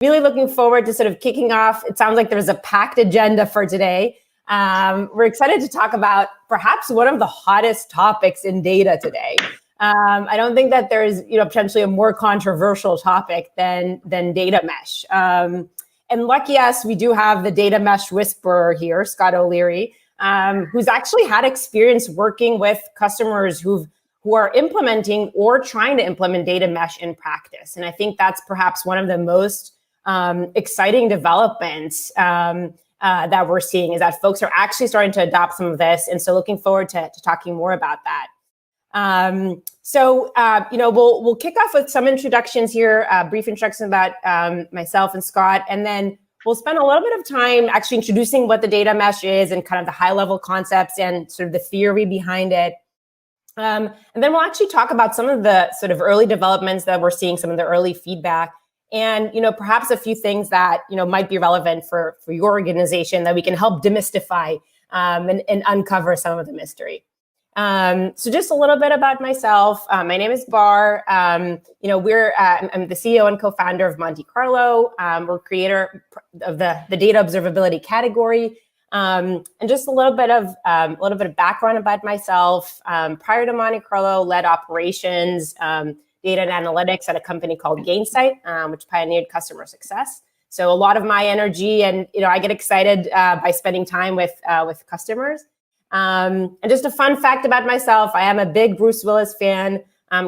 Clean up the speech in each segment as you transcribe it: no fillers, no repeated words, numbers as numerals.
really looking forward to sort of kicking off. It sounds like there's a packed agenda for today. We're excited to talk about perhaps one of the hottest topics in data today. I don't think that there's potentially a more controversial topic than data mesh. And lucky us, we do have the data mesh whisperer here, Scott O'Leary, who's actually had experience working with customers who are implementing or trying to implement data mesh in practice. And I think that's perhaps one of the most exciting developments that we're seeing, is that folks are actually starting to adopt some of this. And so looking forward to talking more about that. We'll kick off with some introductions here, brief introduction about myself and Scott, and then we'll spend a little bit of time actually introducing what the data mesh is and kind of the high level concepts and sort of the theory behind it. And then we'll actually talk about some of the sort of early developments that we're seeing, some of the early feedback, and perhaps a few things that might be relevant for your organization that we can help demystify and uncover some of the mystery. So just a little bit about myself. My name is Barr. I'm the CEO and co-founder of Monte Carlo. We're creator of the data observability category. And just a little bit of background about myself. Prior to Monte Carlo, led operations, data and analytics at a company called Gainsight, which pioneered customer success. So a lot of my energy, and I get excited by spending time with customers. And just a fun fact about myself, I am a big Bruce Willis fan.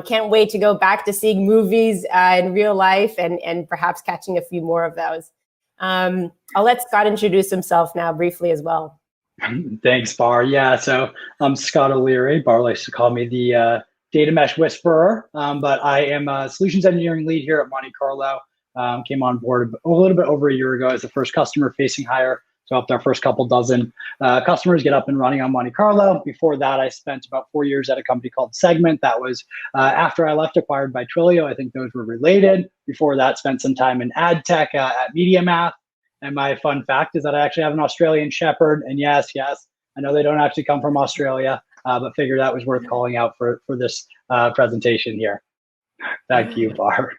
Can't wait to go back to seeing movies in real life and perhaps catching a few more of those. I'll let Scott introduce himself now briefly as well. Thanks, Barr. Yeah, so I'm Scott O'Leary. Barr likes to call me the data mesh whisperer, but I am a solutions engineering lead here at Monte Carlo. Came on board a little bit over a year ago as the first customer-facing hire. So helped our first couple dozen customers get up and running on Monte Carlo. Before that, I spent about 4 years at a company called Segment. That was after I left, acquired by Twilio. I think those were related. Before that, spent some time in ad tech at MediaMath. And my fun fact is that I actually have an Australian Shepherd. And yes, I know they don't actually come from Australia, but figured that was worth calling out for this presentation here. Thank you, Barr.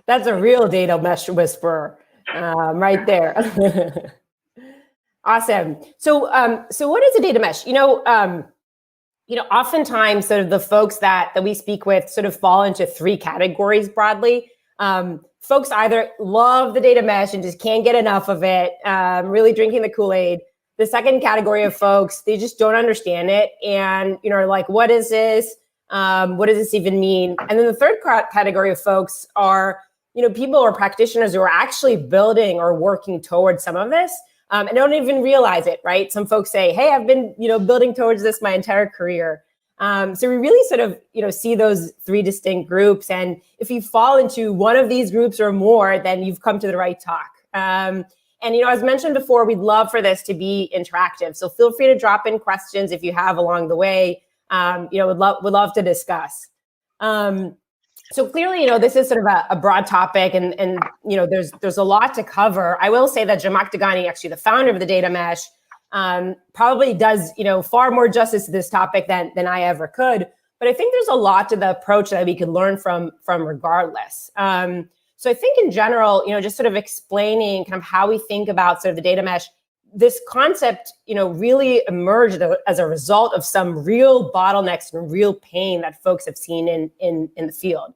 That's a real data mesh whisperer right there. Awesome. So what is a data mesh? Oftentimes sort of the folks that we speak with sort of fall into three categories broadly. Folks either love the data mesh and just can't get enough of it, really drinking the Kool-Aid. The second category of folks, they just don't understand it and, are like, what is this? What does this even mean? And then the third category of folks are, people or practitioners who are actually building or working towards some of this. And don't even realize it, right? Some folks say, hey, I've been, building towards this my entire career. So we really sort of, see those three distinct groups. And if you fall into one of these groups or more, then you've come to the right talk. And, as mentioned before, we'd love for this to be interactive. So feel free to drop in questions if you have along the way. Would love to discuss. So clearly, this is sort of a broad topic and there's a lot to cover. I will say that Zhamak Dehghani, actually the founder of the data mesh, probably does, far more justice to this topic than I ever could. But I think there's a lot to the approach that we could learn from regardless. So I think in general, just sort of explaining kind of how we think about sort of the data mesh, this concept, really emerged as a result of some real bottlenecks and real pain that folks have seen in the field.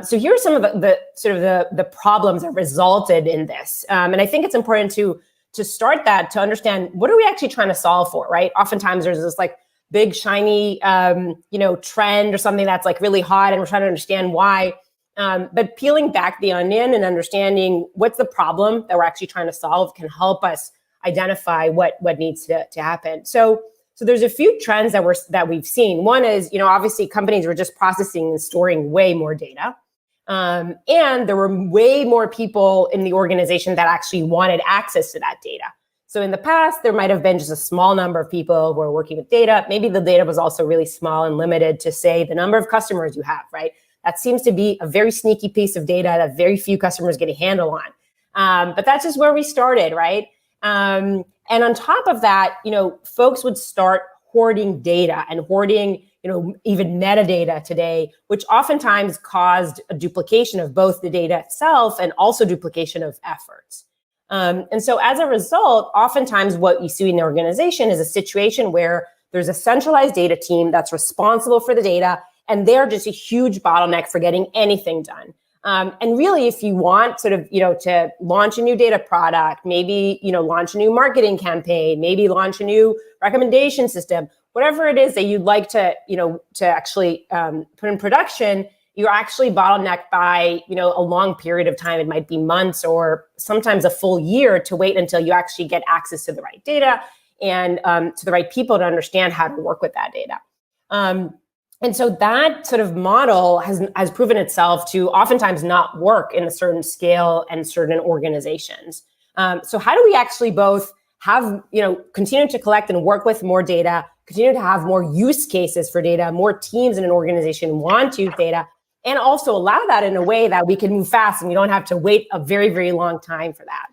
So here are some of the problems that resulted in this. And I think it's important to start that, to understand what are we actually trying to solve for, right? Oftentimes there's this like big shiny, trend or something that's like really hot and we're trying to understand why. But peeling back the onion and understanding what's the problem that we're actually trying to solve can help us identify what needs to happen. So there's a few trends that we've seen. One is, obviously companies were just processing and storing way more data. And there were way more people in the organization that actually wanted access to that data. So in the past, there might have been just a small number of people who were working with data. Maybe the data was also really small and limited to, say, the number of customers you have, right? That seems to be a very sneaky piece of data that very few customers get a handle on. But that's just where we started, right? And on top of that, folks would start hoarding data and hoarding, even metadata today, which oftentimes caused a duplication of both the data itself and also duplication of efforts. And so as a result, oftentimes what you see in an organization is a situation where there's a centralized data team that's responsible for the data, and they're just a huge bottleneck for getting anything done. And really, if you want to launch a new data product, maybe, launch a new marketing campaign, maybe launch a new recommendation system, whatever it is that you'd like to actually put in production, you're actually bottlenecked by, a long period of time. It might be months or sometimes a full year to wait until you actually get access to the right data and to the right people to understand how to work with that data. And so that sort of model has proven itself to oftentimes not work in a certain scale and certain organizations. So how do we actually both have, continue to collect and work with more data, continue to have more use cases for data, more teams in an organization want to use data, and also allow that in a way that we can move fast and we don't have to wait a very, very long time for that.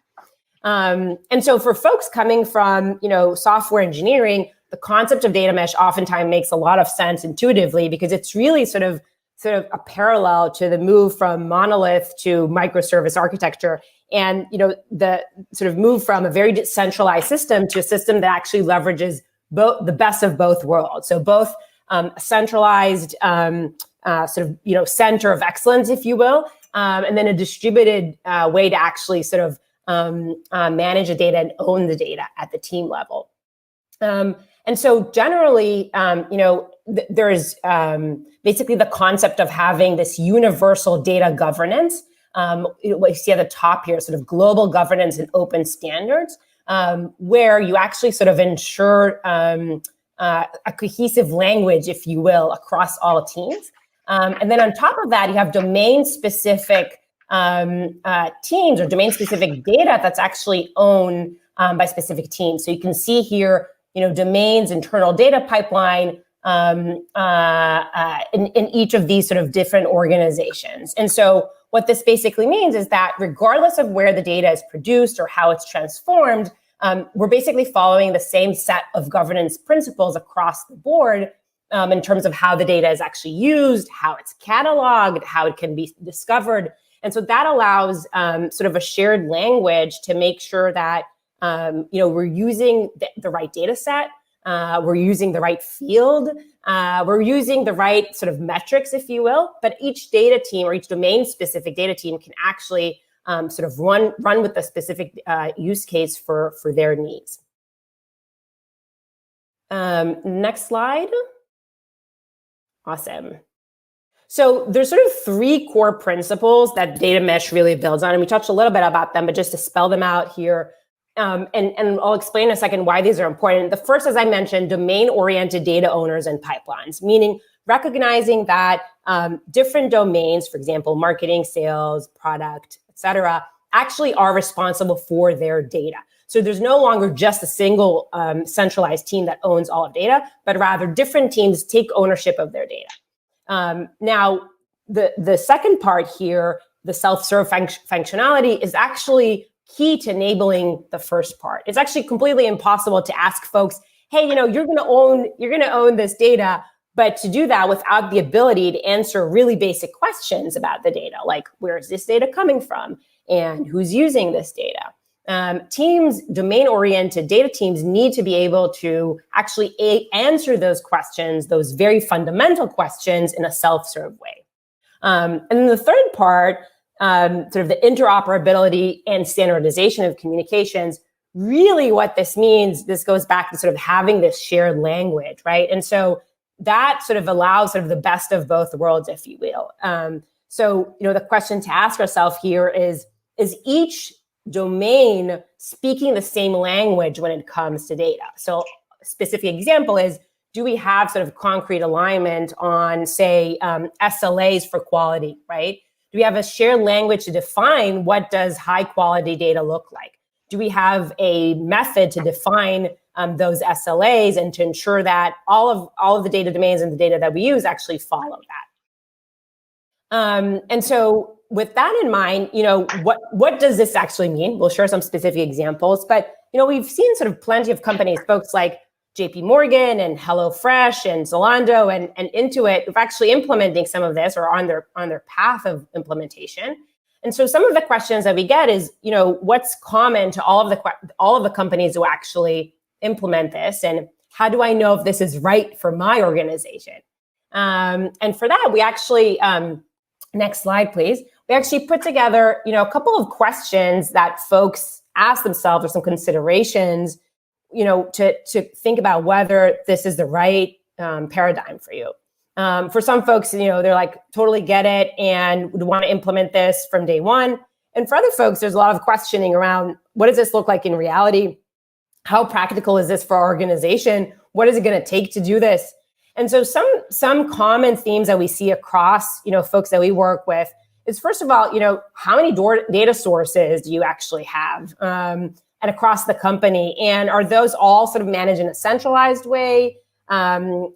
And so for folks coming from, software engineering, the concept of data mesh oftentimes makes a lot of sense intuitively because it's really sort of a parallel to the move from monolith to microservice architecture, and the sort of move from a very decentralized system to a system that actually leverages both the best of both worlds. So both a centralized center of excellence, if you will, and then a distributed way to actually sort of manage the data and own the data at the team level. And so generally, there is basically the concept of having this universal data governance. What you see at the top here, sort of global governance and open standards, where you actually sort of ensure a cohesive language, if you will, across all teams. And then on top of that, you have domain-specific teams or domain-specific data that's actually owned by specific teams. So you can see here, domains, internal data pipeline in each of these sort of different organizations. And so what this basically means is that regardless of where the data is produced or how it's transformed, we're basically following the same set of governance principles across the board in terms of how the data is actually used, how it's cataloged, how it can be discovered. And so that allows sort of a shared language to make sure that we're using the right data set, we're using the right field, we're using the right sort of metrics, if you will, but each data team or each domain-specific data team can actually sort of run with the specific use case for their needs. Next slide. Awesome. So there's sort of three core principles that data mesh really builds on, and we touched a little bit about them, but just to spell them out here, and I'll explain in a second why these are important. The first, as I mentioned, domain-oriented data owners and pipelines, meaning recognizing that different domains, for example, marketing, sales, product, et cetera, actually are responsible for their data. So there's no longer just a single centralized team that owns all of data, but rather different teams take ownership of their data. Now, the second part here, the self-serve functionality, is actually key to enabling the first part. It's actually completely impossible to ask folks, hey, you're going to own this data, but to do that without the ability to answer really basic questions about the data, like where is this data coming from and who's using this data. Teams, domain-oriented data teams, need to be able to actually answer those questions, those very fundamental questions, in a self-serve way. And then the third part, sort of the interoperability and standardization of communications, really what this means, this goes back to sort of having this shared language, right? And so that sort of allows sort of the best of both worlds, if you will. So, the question to ask ourselves here is each domain speaking the same language when it comes to data? So a specific example is, do we have sort of concrete alignment on, say, SLAs for quality, right? Do we have a shared language to define what does high quality data look like? Do we have a method to define those SLAs and to ensure that all of the data domains and the data that we use actually follow that? And so with that in mind, what does this actually mean? We'll share some specific examples, but we've seen sort of plenty of companies, folks like JP Morgan and HelloFresh and Zalando and Intuit are actually implementing some of this or on their path of implementation. And so some of the questions that we get is, what's common to all of the companies who actually implement this, and how do I know if this is right for my organization? And for that, we actually, next slide, please. We actually put together, a couple of questions that folks ask themselves, or some considerations, to think about whether this is the right paradigm for you. For some folks, they're like, totally get it and would want to implement this from day one. And for other folks, there's a lot of questioning around, what does this look like in reality? How practical is this for our organization? What is it going to take to do this? And so some common themes that we see across, folks that we work with is, first of all, how many data sources do you actually have and across the company? And are those all sort of managed in a centralized way or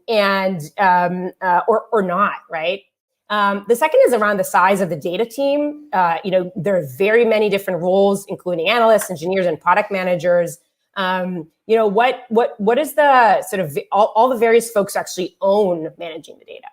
not, right? The second is around the size of the data team. There are very many different roles, including analysts, engineers, and product managers. What is the sort of all the various folks actually own managing the data?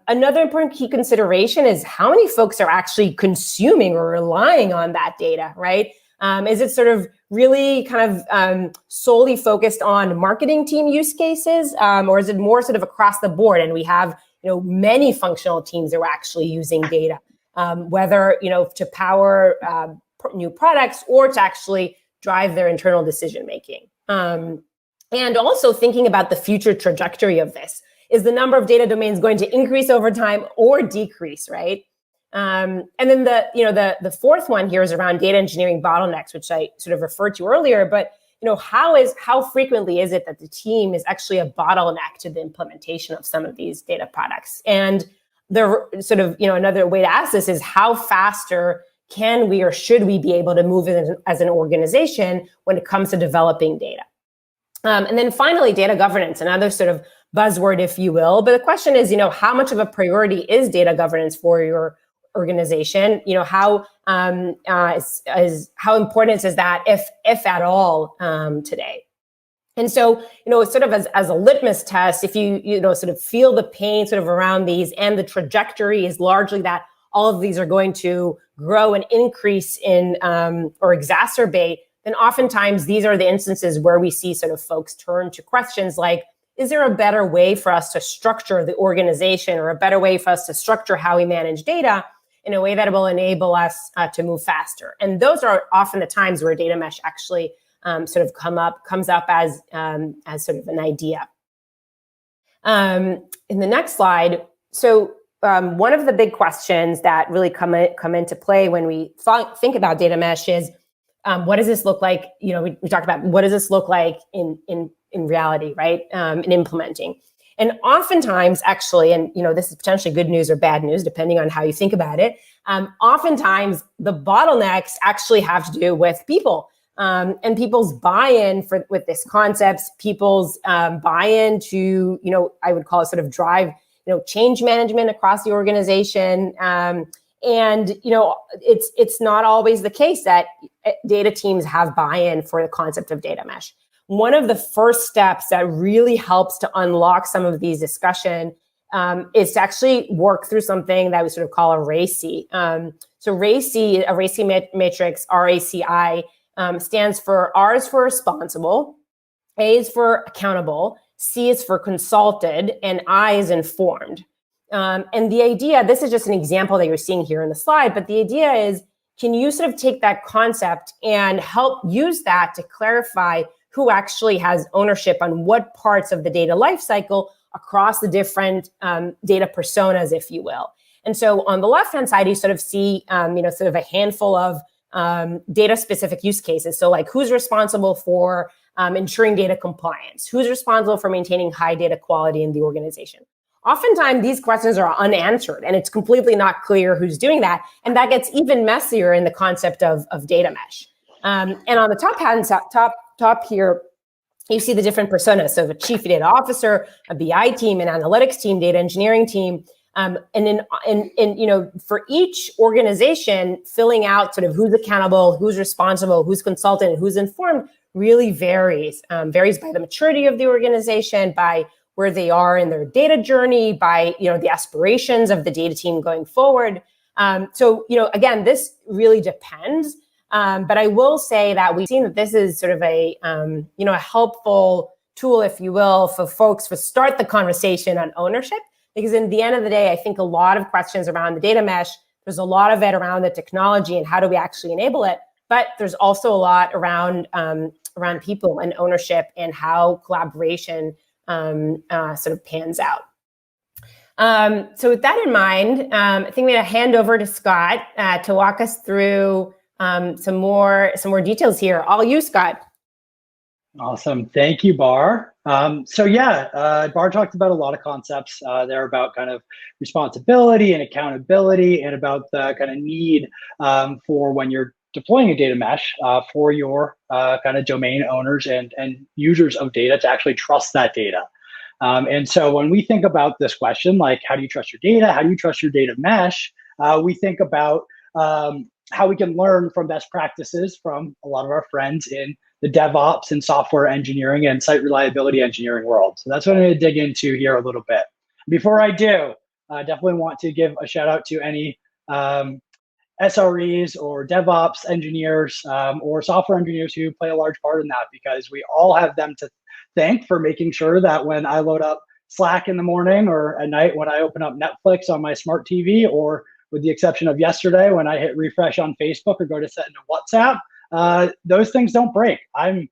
Another important key consideration is how many folks are actually consuming or relying on that data, right? Is it sort of really kind of solely focused on marketing team use cases, or is it more sort of across the board? And we have, many functional teams that are actually using data, whether, to power new products or to actually drive their internal decision making. And also thinking about the future trajectory of this. Is the number of data domains going to increase over time or decrease, right? And then the fourth one here is around data engineering bottlenecks, which I sort of referred to earlier. But how frequently is it that the team is actually a bottleneck to the implementation of some of these data products? And the sort of another way to ask this is, how faster can we or should we be able to move as an organization when it comes to developing data? And then finally, data governance, another sort of buzzword, if you will. But the question is, how much of a priority is data governance for your organization? How important is that, if at all, today? And so, sort of as a litmus test, if you sort of feel the pain sort of around these, and the trajectory is largely that all of these are going to grow and increase in or exacerbate, then oftentimes these are the instances where we see sort of folks turn to questions like, is there a better way for us to structure the organization, or a better way for us to structure how we manage data in a way that will enable us to move faster? And those are often the times where data mesh actually sort of comes up as sort of an idea. In the next slide, so one of the big questions that really come into play when we think about data mesh is, what does this look like? We talked about, what does this look like in reality, right? In implementing. And oftentimes, actually, and this is potentially good news or bad news, depending on how you think about it. Oftentimes, the bottlenecks actually have to do with people and people's buy-in with this concepts, people's buy-in to, I would call it sort of drive, change management across the organization. And it's not always the case that data teams have buy-in for the concept of data mesh. One of the first steps that really helps to unlock some of these discussion is to actually work through something that we sort of call a RACI. So RACI, a RACI matrix, RACI, stands for R is for responsible, A is for accountable, C is for consulted, and I is informed. And the idea, this is just an example that you're seeing here in the slide, but the idea is, can you sort of take that concept and help use that to clarify who actually has ownership on what parts of the data lifecycle across the different data personas, if you will. And so on the left-hand side, you sort of see, sort of a handful of data-specific use cases. So like, who's responsible for ensuring data compliance? Who's responsible for maintaining high data quality in the organization? Oftentimes, these questions are unanswered, and it's completely not clear who's doing that. And that gets even messier in the concept of data mesh. And on the top here, you see the different personas. So a chief data officer, a BI team, an analytics team, data engineering team. And for each organization, filling out sort of who's accountable, who's responsible, who's consultant, and who's informed really varies. Varies by the maturity of the organization, by where they are in their data journey, by the aspirations of the data team going forward. So again, this really depends. But I will say that we've seen that this is sort of a helpful tool, if you will, for folks to start the conversation on ownership. Because in the end of the day, I think a lot of questions around the data mesh, there's a lot of it around the technology and how do we actually enable it. But there's also a lot around people and ownership and how collaboration sort of pans out. So with that in mind, I think I'm going to hand over to Scott to walk us through some more details here. All you, Scott. Awesome. Thank you, Barr. Barr talked about a lot of concepts there about kind of responsibility and accountability and about the kind of need for when you're deploying a data mesh for your kind of domain owners and users of data to actually trust that data. And so when we think about this question, like how do you trust your data? How do you trust your data mesh? We think about how we can learn from best practices from a lot of our friends in the DevOps and software engineering and site reliability engineering world. So that's what I'm going to dig into here a little bit. Before I do, I definitely want to give a shout out to any SREs or DevOps engineers or software engineers who play a large part in that, because we all have them to thank for making sure that when I load up Slack in the morning or at night when I open up Netflix on my smart TV, or with the exception of yesterday when I hit refresh on Facebook or go to send a WhatsApp, those things don't break. I'm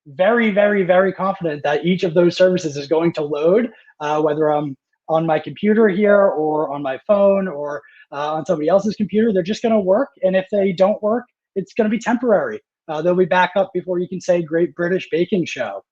very, very, very confident that each of those services is going to load, whether I'm on my computer here or on my phone or on somebody else's computer. They're just going to work. And if they don't work, it's going to be temporary. They'll be back up before you can say Great British Baking Show.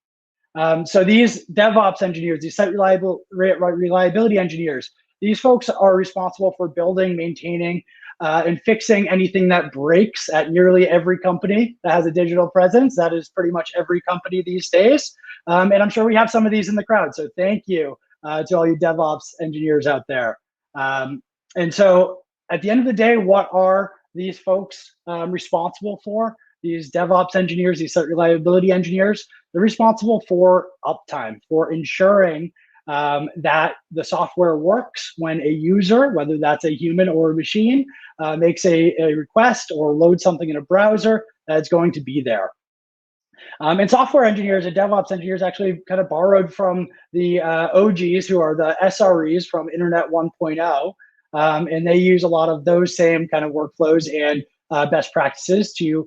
So these DevOps engineers, these site reliability engineers, these folks are responsible for building, maintaining, and fixing anything that breaks at nearly every company that has a digital presence. That is pretty much every company these days. And I'm sure we have some of these in the crowd. So thank you to all you DevOps engineers out there. And so at the end of the day, what are these folks responsible for? These DevOps engineers, these site reliability engineers, they're responsible for uptime, for ensuring that the software works when a user, whether that's a human or a machine, makes a request or loads something in a browser, that's going to be there. And software engineers and DevOps engineers actually kind of borrowed from the OGs, who are the SREs from Internet 1.0, and they use a lot of those same kind of workflows and best practices to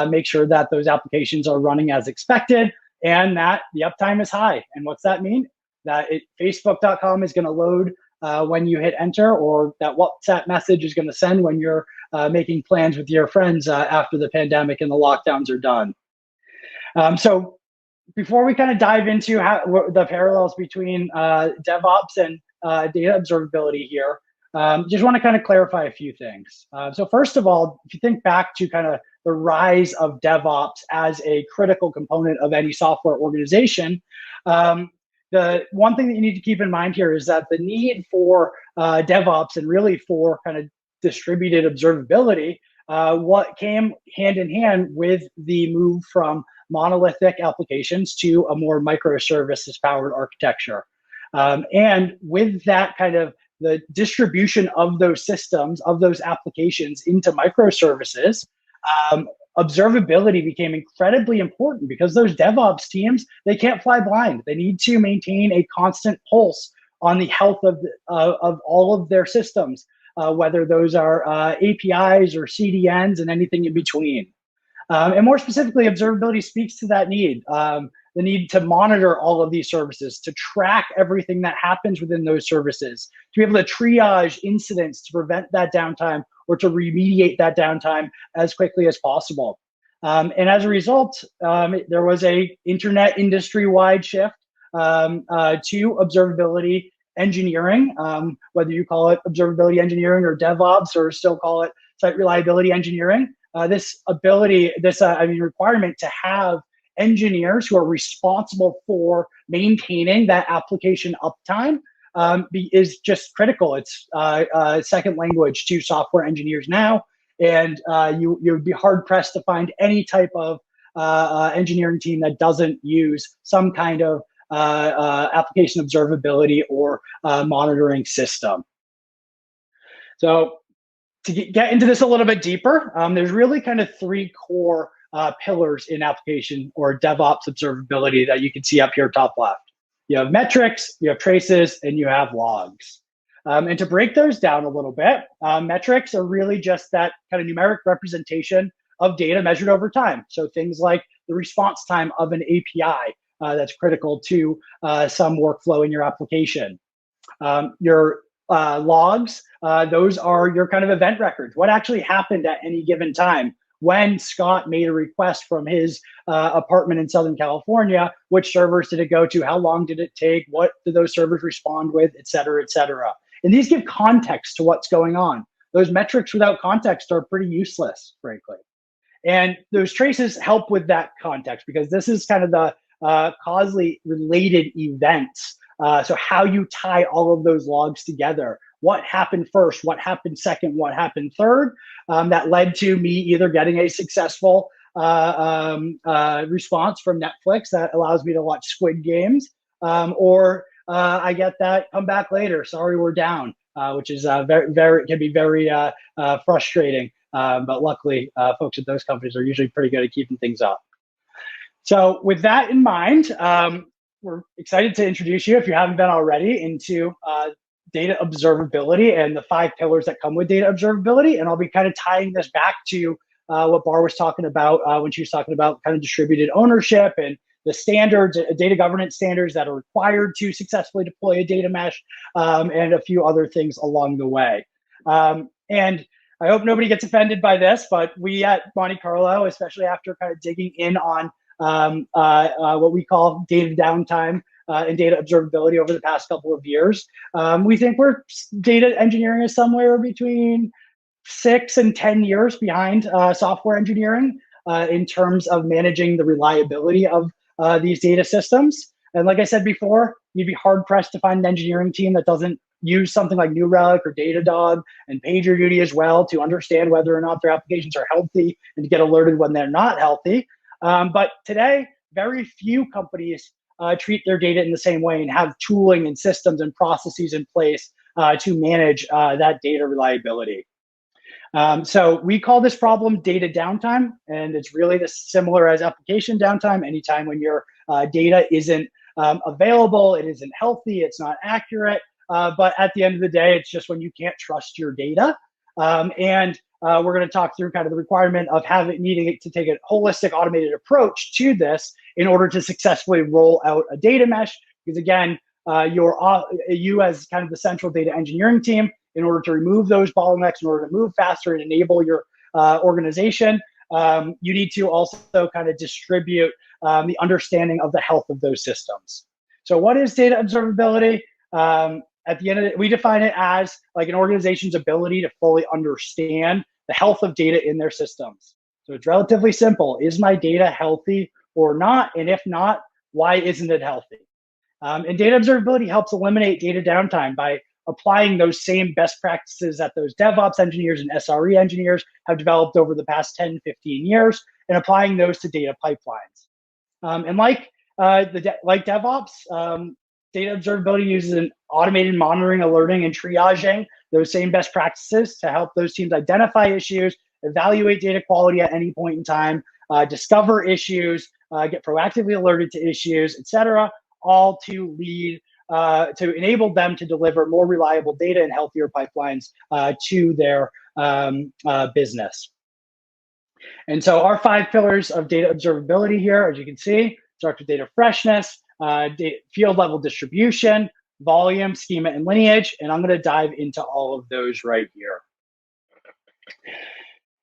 make sure that those applications are running as expected and that the uptime is high. And what's that mean? That Facebook.com is going to load when you hit enter, or that WhatsApp message is going to send when you're making plans with your friends after the pandemic and the lockdowns are done. So before we kind of dive into the parallels between DevOps and data observability here, just want to kind of clarify a few things. So first of all, if you think back to kind of the rise of DevOps as a critical component of any software organization, the one thing that you need to keep in mind here is that the need for DevOps and really for kind of distributed observability, what came hand in hand with the move from monolithic applications to a more microservices powered architecture. And with that kind of the distribution of those systems, of those applications into microservices, observability became incredibly important because those DevOps teams, they can't fly blind. They need to maintain a constant pulse on the health of all of their systems, whether those are APIs or CDNs and anything in between. And more specifically, observability speaks to that need, the need to monitor all of these services, to track everything that happens within those services, to be able to triage incidents to prevent that downtime or to remediate that downtime as quickly as possible. And as a result, there was a internet industry-wide shift to observability engineering, whether you call it observability engineering or DevOps or still call it site reliability engineering. This requirement to have engineers who are responsible for maintaining that application uptime is just critical. It's second language to software engineers now, and you would be hard pressed to find any type of engineering team that doesn't use some kind of application observability or monitoring system. So to get into this a little bit deeper, there's really kind of three core pillars in application or DevOps observability that you can see up here top left. You have metrics, you have traces, and you have logs. And to break those down a little bit, metrics are really just that kind of numeric representation of data measured over time. So things like the response time of an API that's critical to some workflow in your application. Your logs, those are your kind of event records. What actually happened at any given time? When Scott made a request from his apartment in Southern California, which servers did it go to? How long did it take? What did those servers respond with, et cetera, et cetera? And these give context to what's going on. Those metrics without context are pretty useless, frankly. And those traces help with that context because this is kind of the causally related events. So how you tie all of those logs together. What happened first? What happened second? What happened third? That led to me either getting a successful response from Netflix that allows me to watch Squid Games, or I get that come back later. Sorry, we're down, which is can be very frustrating. But luckily, folks at those companies are usually pretty good at keeping things up. So with that in mind, we're excited to introduce you, if you haven't been already, into data observability and the 5 pillars that come with data observability. And I'll be kind of tying this back to what Barr was talking about when she was talking about kind of distributed ownership and the standards, data governance standards that are required to successfully deploy a data mesh, and a few other things along the way. And I hope nobody gets offended by this, but we at Monte Carlo, especially after kind of digging in on what we call data downtime and data observability over the past couple of years, we think data engineering is somewhere between 6 and 10 years behind software engineering in terms of managing the reliability of these data systems. And like I said before, you'd be hard pressed to find an engineering team that doesn't use something like New Relic or Datadog and PagerDuty as well to understand whether or not their applications are healthy and to get alerted when they're not healthy. But today, very few companies treat their data in the same way and have tooling and systems and processes in place to manage that data reliability. So we call this problem data downtime, and it's really similar as application downtime. Anytime when your data isn't available, it isn't healthy, it's not accurate, but at the end of the day, it's just when you can't trust your data. We're going to talk through kind of the requirement of needing to take a holistic automated approach to this in order to successfully roll out a data mesh. Because again, you as kind of the central data engineering team, in order to remove those bottlenecks, in order to move faster and enable your organization, you need to also kind of distribute the understanding of the health of those systems. So what is data observability? At the end of it, we define it as like an organization's ability to fully understand the health of data in their systems. So it's relatively simple. Is my data healthy or not? And if not, why isn't it healthy? And data observability helps eliminate data downtime by applying those same best practices that those DevOps engineers and SRE engineers have developed over the past 10, 15 years and applying those to data pipelines. And like DevOps, data observability uses an automated monitoring, alerting, and triaging those same best practices to help those teams identify issues, evaluate data quality at any point in time, discover issues, get proactively alerted to issues, et cetera, all to lead to enable them to deliver more reliable data and healthier pipelines to their business. And so our 5 pillars of data observability here, as you can see, start with data freshness, field level distribution, volume, schema, and lineage. And I'm going to dive into all of those right here.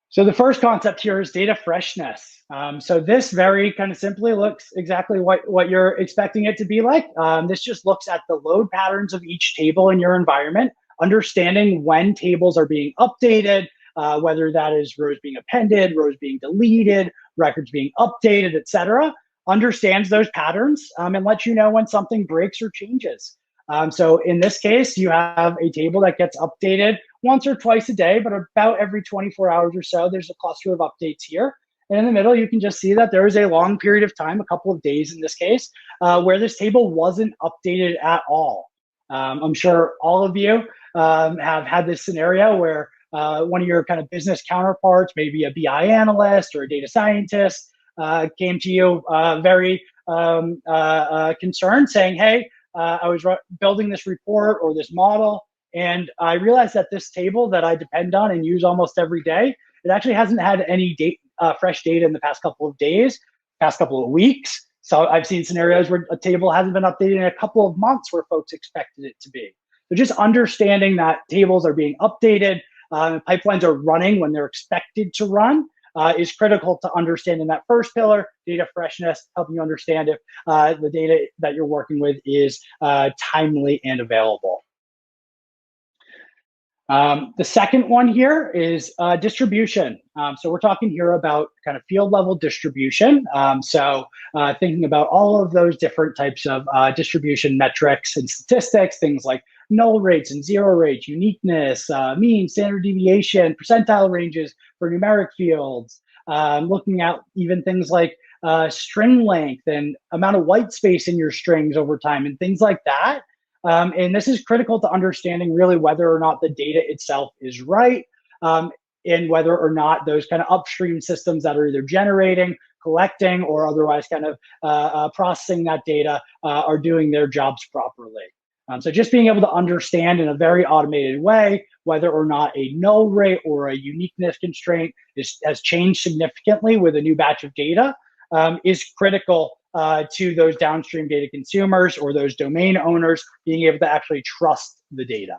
So the first concept here is data freshness. So this very kind of simply looks exactly what you're expecting it to be like. This just looks at the load patterns of each table in your environment, understanding when tables are being updated, whether that is rows being appended, rows being deleted, records being updated, et cetera. Understands those patterns and lets you know when something breaks or changes. So in this case, you have a table that gets updated once or twice a day, but about every 24 hours or so, there's a cluster of updates here. And in the middle, you can just see that there is a long period of time, a couple of days in this case, where this table wasn't updated at all. I'm sure all of you have had this scenario where one of your kind of business counterparts, maybe a BI analyst or a data scientist, came to you very concerned, saying, hey, I was building this report or this model, and I realized that this table that I depend on and use almost every day, it actually hasn't had any fresh data in the past couple of days, past couple of weeks. So I've seen scenarios where a table hasn't been updated in a couple of months where folks expected it to be. So just understanding that tables are being updated, pipelines are running when they're expected to run, is critical to understanding that first pillar, data freshness, helping you understand if the data that you're working with is timely and available. The second one here is distribution. So we're talking here about kind of field level distribution. Thinking about all of those different types of distribution metrics and statistics, things like null rates and zero rates, uniqueness, mean, standard deviation, percentile ranges for numeric fields, looking at even things like string length and amount of white space in your strings over time and things like that. And this is critical to understanding really whether or not the data itself is right, and whether or not those kind of upstream systems that are either generating, collecting, or otherwise kind of processing that data are doing their jobs properly. So just being able to understand in a very automated way whether or not a null rate or a uniqueness constraint has changed significantly with a new batch of data is critical to those downstream data consumers or those domain owners being able to actually trust the data.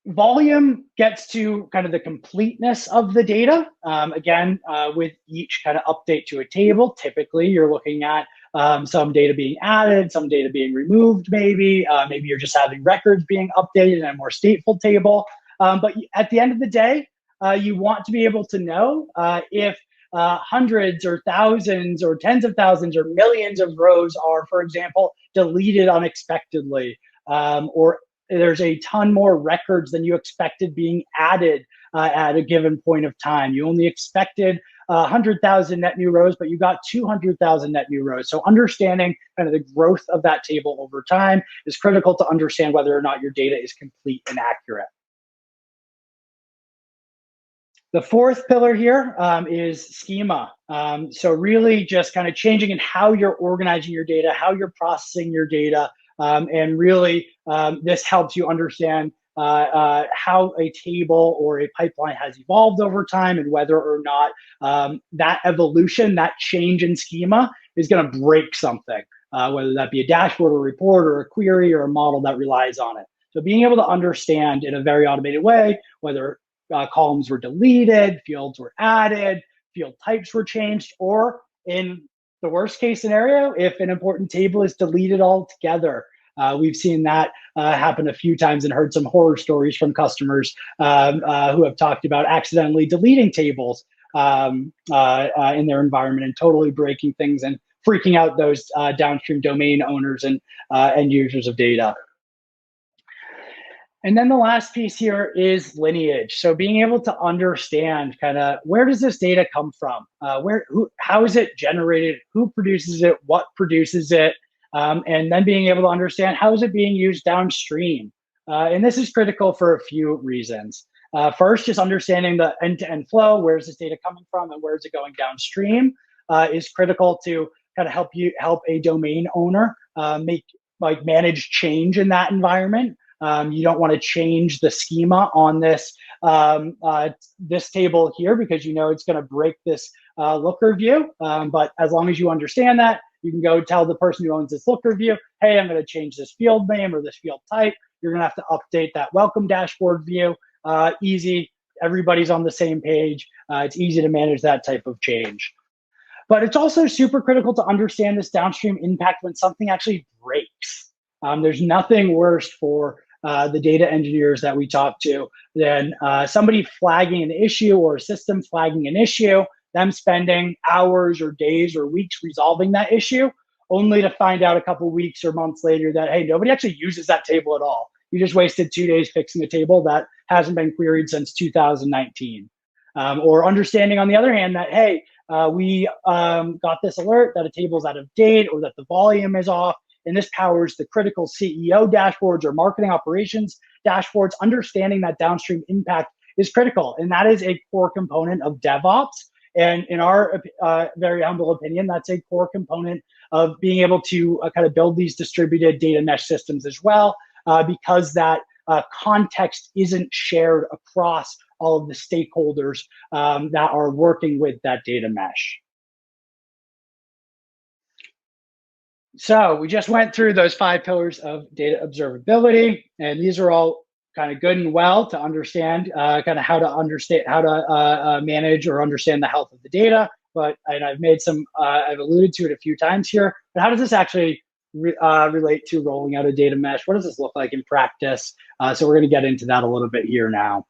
Volume gets to kind of the completeness of the data. Again, with each kind of update to a table, typically you're looking at some data being added, some data being removed, maybe you're just having records being updated in a more stateful table. But at the end of the day, you want to be able to know if hundreds or thousands or tens of thousands or millions of rows are, for example, deleted unexpectedly, or there's a ton more records than you expected being added at a given point of time. You only expected 100,000 net new rows, but you got 200,000 net new rows. So understanding kind of the growth of that table over time is critical to understand whether or not your data is complete and accurate. The fourth pillar here is schema. So really just kind of changing in how you're organizing your data, how you're processing your data, and really this helps you understand how a table or a pipeline has evolved over time and whether or not that evolution, that change in schema is going to break something, whether that be a dashboard or report or a query or a model that relies on it. So being able to understand in a very automated way whether columns were deleted, fields were added, field types were changed, or in the worst case scenario, if an important table is deleted altogether. We've seen that happen a few times and heard some horror stories from customers who have talked about accidentally deleting tables in their environment and totally breaking things and freaking out those downstream domain owners and end users of data. And then the last piece here is lineage. So being able to understand kind of where does this data come from? How is it generated? Who produces it? What produces it? And then being able to understand how is it being used downstream? And this is critical for a few reasons. First, just understanding the end-to-end flow. Where is this data coming from and where is it going downstream is critical to kind of help a domain owner manage change in that environment. You don't want to change the schema on this this table here because you know it's going to break this looker view. But as long as you understand that, you can go tell the person who owns this looker view, hey, I'm going to change this field name or this field type. You're going to have to update that welcome dashboard view. Easy. Everybody's on the same page. It's easy to manage that type of change. But it's also super critical to understand this downstream impact when something actually breaks. There's nothing worse for the data engineers that we talk to than somebody flagging an issue or a system flagging an issue, them spending hours or days or weeks resolving that issue, only to find out a couple weeks or months later that, hey, nobody actually uses that table at all. You just wasted 2 days fixing a table that hasn't been queried since 2019. Or understanding, on the other hand, that, hey, we got this alert that a table is out of date or that the volume is off, and this powers the critical CEO dashboards or marketing operations dashboards. Understanding that downstream impact is critical, and that is a core component of DevOps. And in our very humble opinion, that's a core component of being able to kind of build these distributed data mesh systems as well, because that context isn't shared across all of the stakeholders that are working with that data mesh. So we just went through those 5 pillars of data observability, and these are all kind of good and well to understand kind of how to manage or understand the health of the data. But I've made some, I've alluded to it a few times here, but how does this actually relate to rolling out a data mesh? What does this look like in practice? So we're going to get into that a little bit here now.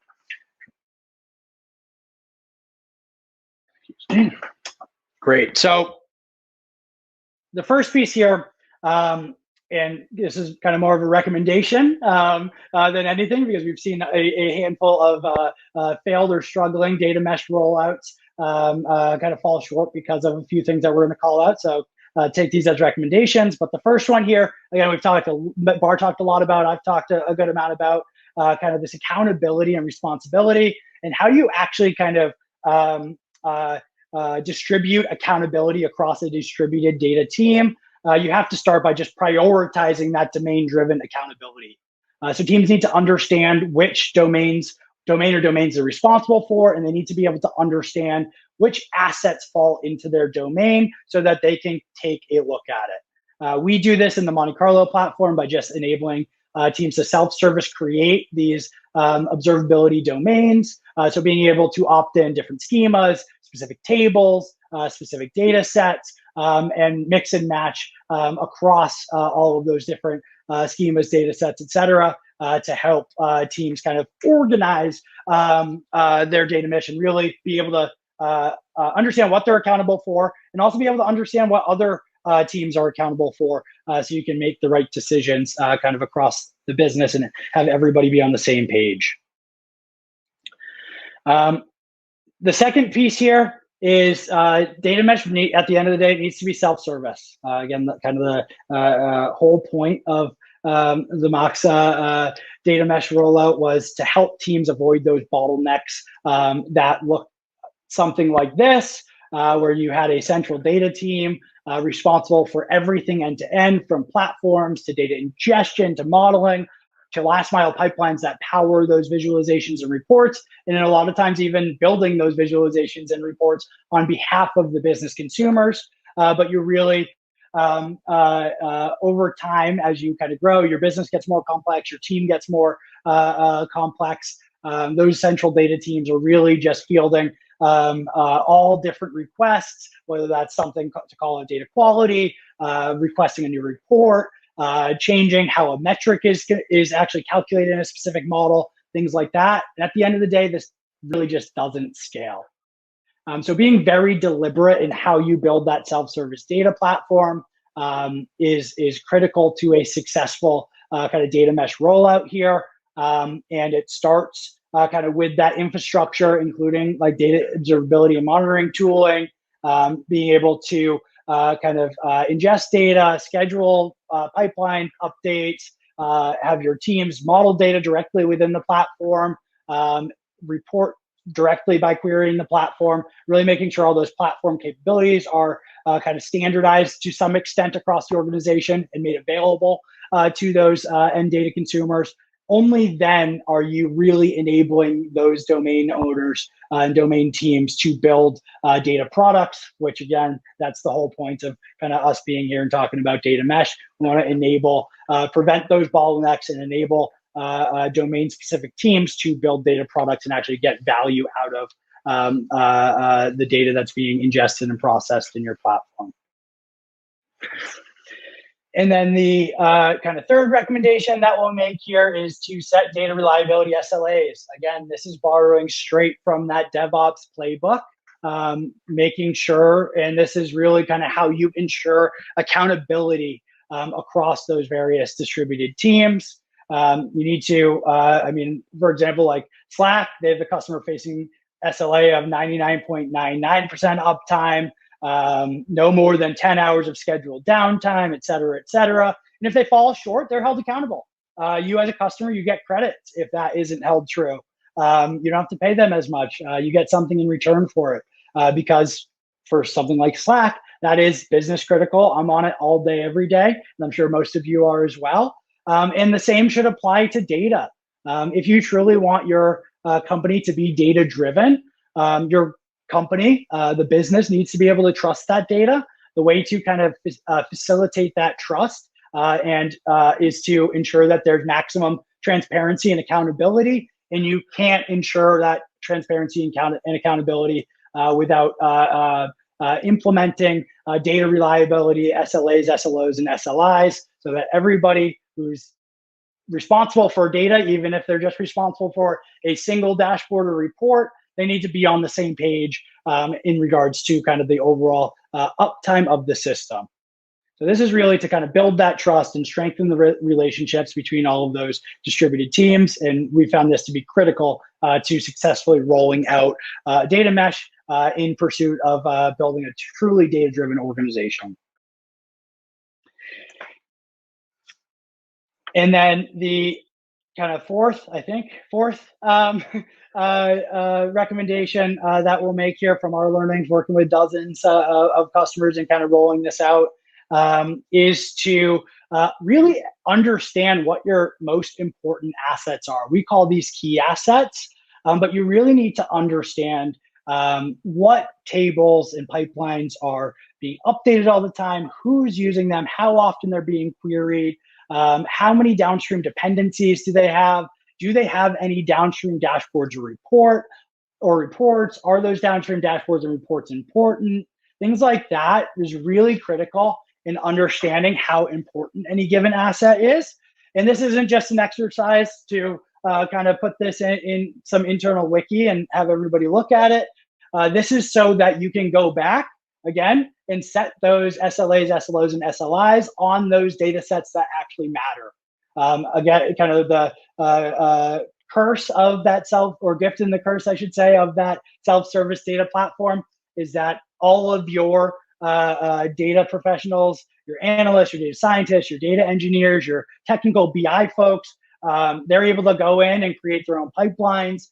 Great. So the first piece here, and this is kind of more of a recommendation than anything, because we've seen a handful of failed or struggling data mesh rollouts kind of fall short because of a few things that we're going to call out. So take these as recommendations. But the first one here, again, Barr talked a lot about, I've talked a good amount about kind of this accountability and responsibility, and how do you actually kind of distribute accountability across a distributed data team. You have to start by just prioritizing that domain-driven accountability. So teams need to understand which domain or domains they're responsible for, and they need to be able to understand which assets fall into their domain so that they can take a look at it. We do this in the Monte Carlo platform by just enabling teams to self-service create these observability domains. So being able to opt in different schemas, specific tables, specific data sets, and mix and match across all of those different schemas, data sets, et cetera, to help teams kind of organize their data mesh and really be able to understand what they're accountable for, and also be able to understand what other teams are accountable for, so you can make the right decisions kind of across the business and have everybody be on the same page. The second piece here is data mesh. At the end of the day, it needs to be self-service. Again, kind of the whole point of the Moxa data mesh rollout was to help teams avoid those bottlenecks that look something like this, where you had a central data team responsible for everything end to end, from platforms to data ingestion to modeling to last mile pipelines that power those visualizations and reports, and then a lot of times even building those visualizations and reports on behalf of the business consumers. But you're really, over time, as you kind of grow, your business gets more complex, your team gets more complex. Those central data teams are really just fielding all different requests, whether that's something to call out data quality, requesting a new report, changing how a metric is actually calculated in a specific model, things like that. And at the end of the day, this really just doesn't scale. So being very deliberate in how you build that self-service data platform is critical to a successful kind of data mesh rollout here. And it starts kind of with that infrastructure, including like data observability and monitoring tooling, being able to kind of ingest data, schedule pipeline updates, have your teams model data directly within the platform, report directly by querying the platform, really making sure all those platform capabilities are kind of standardized to some extent across the organization and made available to those end data consumers. Only then are you really enabling those domain owners and domain teams to build data products, which again, that's the whole point of kind of us being here and talking about data mesh. We want to enable, prevent those bottlenecks and enable domain specific teams to build data products and actually get value out of the data that's being ingested and processed in your platform. And then the kind of third recommendation that we'll make here is to set data reliability SLAs. Again, this is borrowing straight from that DevOps playbook, making sure, and this is really kind of how you ensure accountability across those various distributed teams. You need to, I mean, for example, like Slack, they have the customer facing SLA of 99.99% uptime, no more than 10 hours of scheduled downtime, et cetera, et cetera. And if they fall short, they're held accountable. You as a customer, you get credits if that isn't held true. You don't have to pay them as much. You get something in return for it because for something like Slack, that is business critical. I'm on it all day, every day, and I'm sure most of you are as well. And the same should apply to data. If you truly want your company to be data driven, your company, the business needs to be able to trust that data. The way to kind of facilitate that trust is to ensure that there's maximum transparency and accountability. And you can't ensure that transparency and accountability without implementing data reliability, SLAs, SLOs, and SLIs, so that everybody who's responsible for data, even if they're just responsible for a single dashboard or report, they need to be on the same page in regards to kind of the overall uptime of the system. So this is really to kind of build that trust and strengthen the relationships between all of those distributed teams. And we found this to be critical to successfully rolling out data mesh in pursuit of building a truly data-driven organization. And then the kind of fourth recommendation that we'll make here from our learnings, working with dozens of customers and kind of rolling this out, is to really understand what your most important assets are. We call these key assets, but you really need to understand what tables and pipelines are being updated all the time, who's using them, how often they're being queried, how many downstream dependencies do they have? Do they have any downstream dashboards or reports? Are those downstream dashboards and reports important? Things like that is really critical in understanding how important any given asset is. And this isn't just an exercise to kind of put this in some internal wiki and have everybody look at it. This is so that you can go back again and set those SLAs, SLOs, and SLIs on those data sets that actually matter. Again, kind of the curse of that gift and the curse, I should say, of that self-service data platform is that all of your data professionals, your analysts, your data scientists, your data engineers, your technical BI folks, they're able to go in and create their own pipelines,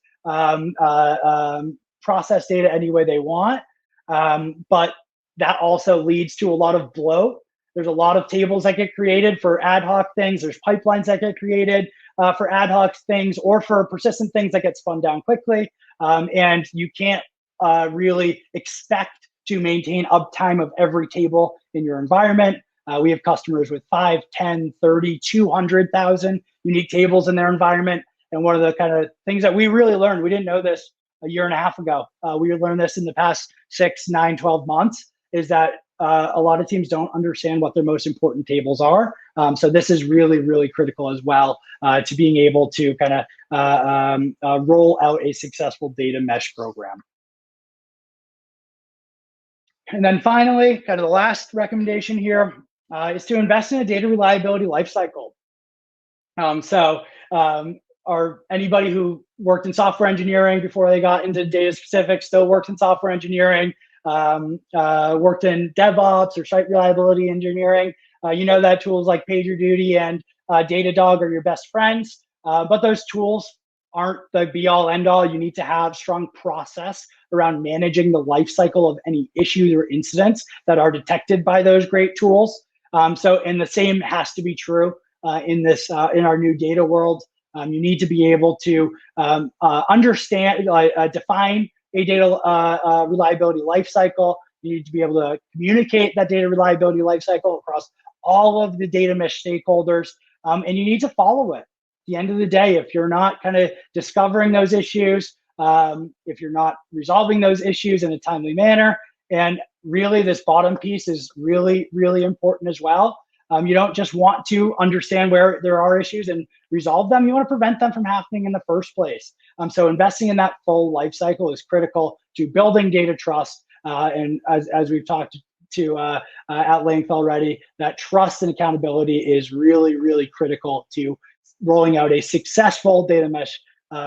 process data any way they want. But that also leads to a lot of bloat. There's a lot of tables that get created for ad hoc things. There's pipelines that get created for ad hoc things or for persistent things that get spun down quickly. And you can't really expect to maintain uptime of every table in your environment. We have customers with 5, 10, 30, 200,000 unique tables in their environment. And one of the kind of things that we really learned, we didn't know this a year and a half ago. We learned this in the past 6, 9, 12 months, is that a lot of teams don't understand what their most important tables are. So this is really, really critical as well to being able to kind of roll out a successful data mesh program. And then finally, kind of the last recommendation here is to invest in a data reliability lifecycle. Anybody who worked in software engineering before they got into data specific still works in software engineering, worked in DevOps or site reliability engineering. You know that tools like PagerDuty and Datadog are your best friends, but those tools aren't the be-all, end-all. You need to have strong process around managing the life cycle of any issues or incidents that are detected by those great tools. And the same has to be true in our new data world. You need to be able to understand, define a data reliability lifecycle. You need to be able to communicate that data reliability lifecycle across all of the data mesh stakeholders, and you need to follow it. At the end of the day, if you're not kind of discovering those issues, if you're not resolving those issues in a timely manner, and really this bottom piece is really, really important as well. You don't just want to understand where there are issues and resolve them. You want to prevent them from happening in the first place. So investing in that full life cycle is critical to building data trust. And as we've talked to at length already, that trust and accountability is really, really critical to rolling out a successful data mesh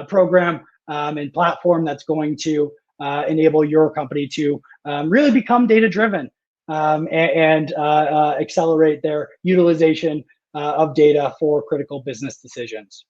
program and platform that's going to enable your company to really become data-driven and accelerate their utilization of data for critical business decisions.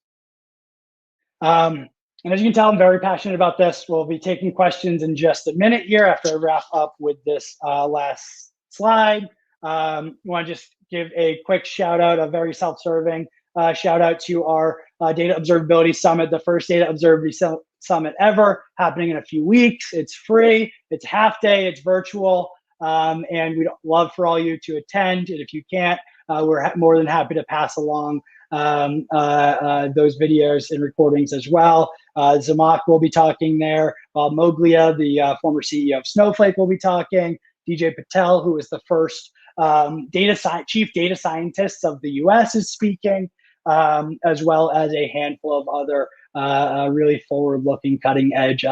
And as you can tell, I'm very passionate about this. We'll be taking questions in just a minute here after I wrap up with this last slide. I want to just give a quick shout out, a very self-serving shout out to our Data Observability Summit, the first Data Observability Summit ever, happening in a few weeks. It's free, it's half day, it's virtual, and we'd love for all you to attend. And if you can't, we're more than happy to pass along those videos and recordings as well. Zamak will be talking there. Moglia, the former CEO of Snowflake, will be talking. DJ Patel, who is the first chief data scientist of the US, is speaking, as well as a handful of other really forward-looking, cutting-edge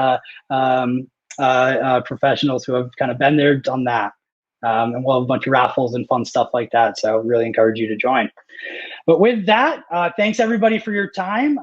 professionals who have kind of been there, done that. And we'll have a bunch of raffles and fun stuff like that. So really encourage you to join. But with that, thanks everybody for your time.